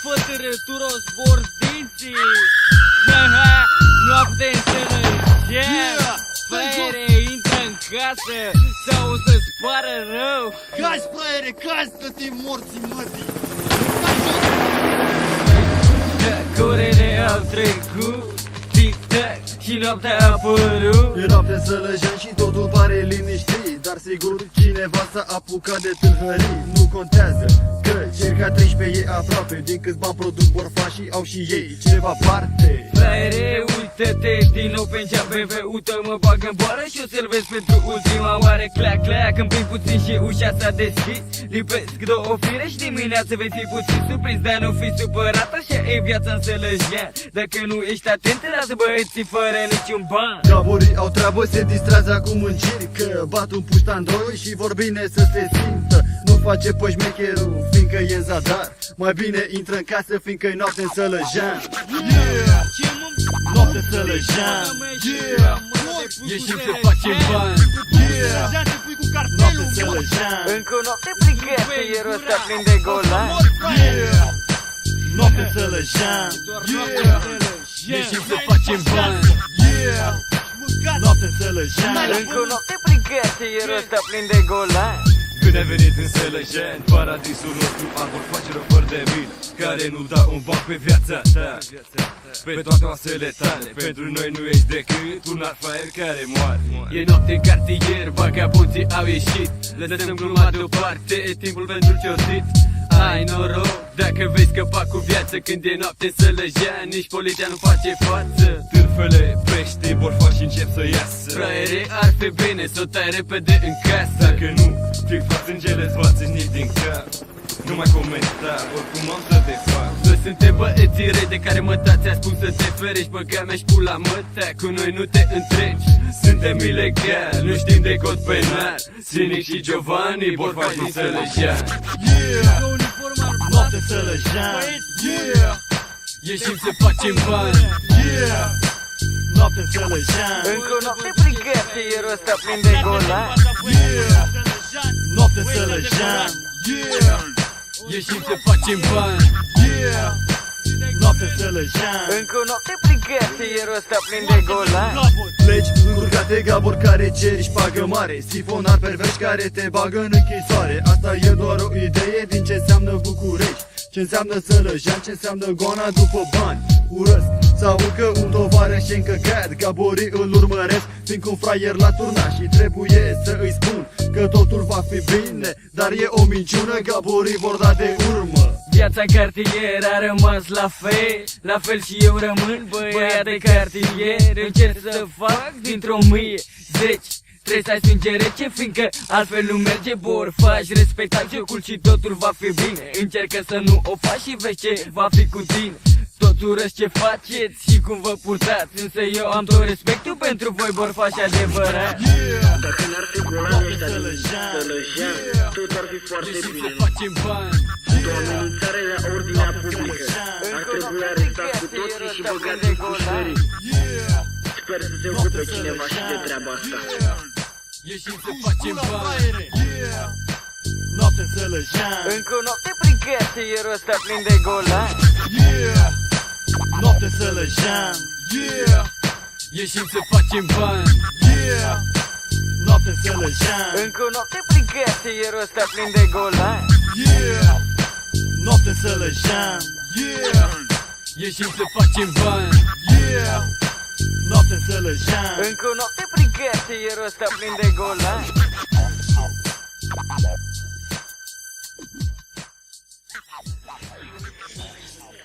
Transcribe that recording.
fătără, tu rozbor dinții. Noapte în sănășea, fraiere, intră în casă sau o să-ți pară rău. Cazi, fraiere, cazi, că te morți mătii. Corele au trecut, tic-tac, și noaptea a apărut. E noapte în Sălăjean și totul pare liniștit, dar sigur cineva s-a apucat de tâlhării. Nu contează că circa 13 e aproape, din câți bani produc borfașii au și ei ceva parte. Fraiere, uită-te din nou pe geam BMW, uită-mă bagă în boară și o să-l vezi pentru ultima oară. Clac, clac, îmi prind puțin și ușa s-a deschis. Lipesc două fire și dimineața vei fi puțin surprins, dar nu fi supărat, așa e viața în Sălăjean. Dacă nu ești atent, lasă băieții fără niciun ban. Gaborii au treabă, se distrează acum în circ, bat un puștan doi și vor bine să se simtă. Nu face pe șmecherul, fiindcă e în zadar. Mai bine intră în casă, fiindcă-i noapte în Sălăjean. Noapte în Sălăjean. Ieșim să facem bani. Noapte în Sălăjean. Încă o noapte plicată, ierul ăsta plin de golan. Noapte în Sălăjean. Ieșim să facem bani. Noapte în Sălăjean. Încă o noapte plicată, ierul ăsta plin de golan. Când ai venit în Sălăjean, paradisul nostru arbor face fără de milă, care nu dau un ban pe viața ta, pe toate oasele tale. Pentru noi nu ești decât un alt fraier care moare. E noapte în cartier, vagabonții au ieșit. Lăsăm gluma deoparte, e timpul pentru ciostit. Ai noroc dacă vei scăpa cu viață, când e noapte în Sălăjean, nici poliția nu face față. Târfele, pește, borfași încep să iasă. Fraiere, ar fi bine să o tai repede în casă. Dacă nu, flic sângele-ți față nici din cap. Nu mai comenta, oricum am să te fac. Noi suntem băieții rei de care mătați a spus să te ferești. Băga mea-și pula măta, cu noi nu te întregi. Suntem ilegal, nu știm de cod penal. Sinic și Giovanni, borfași din Sălăjean. Noapte în Sălăjean. Ieșim să facem bani. Noapte în Sălăjean. Încă o noapte brigată, ierul ăsta plin de golan. Noapte în Sălăjean. Ieșim să facem bani. Noapte în Sălăjean. Încă o noapte brigată, ierul ăsta plin de golan. Pleci încurcate, gabor care ceri șpagă mare, sifonar perverși care te bagă în închisoare. Asta e doar o idee din ce înseamnă București, ce înseamnă Sălăjean, ce înseamnă goana după bani. Urăsc să aud că un tovarăș e încăcat, gaborii îl urmăresc, fiindcă un fraier la turna și trebuie să îi spun că totul va fi bine, dar e o minciună, gaborii vor da de urmă. Viața în cartier a rămas la fel și eu rămân băiat de cartier. Încerc să fac dintr-o mie 10. Trebuie să ai sânge rece, fiindcă altfel nu merge. Borfaș, respectați jocul și totul va fi bine. Încercă să nu o faci și vezi ce va fi cu tine. Tot urăsc ce faceți și cum vă purtați, însă eu am tot respectul pentru voi, borfași adevărat. Dacă n-ar fi golan ăștia din Sălăjean, tot ar fi foarte bine. Facem bani. O amenințare la ordinea publică. Ar trebui arestat cu toții și băgați în pușcării. Sper să se ocupe cineva și de treaba asta. Ieșim să facem bani. Noapte în Sălăjean. Încă o noapte brigată, ierul ăsta plin de golan. Noapte în Sălăjean. Ieșim să facem bani. Noapte în Sălăjean. Încă o noapte brigată, ierul ăsta plin de golan. Noapte în Sălăjean. Ieșim să facem bani. Noapte în Sălăjean. Încă o noapte brigată, ierul ăsta plin de golan.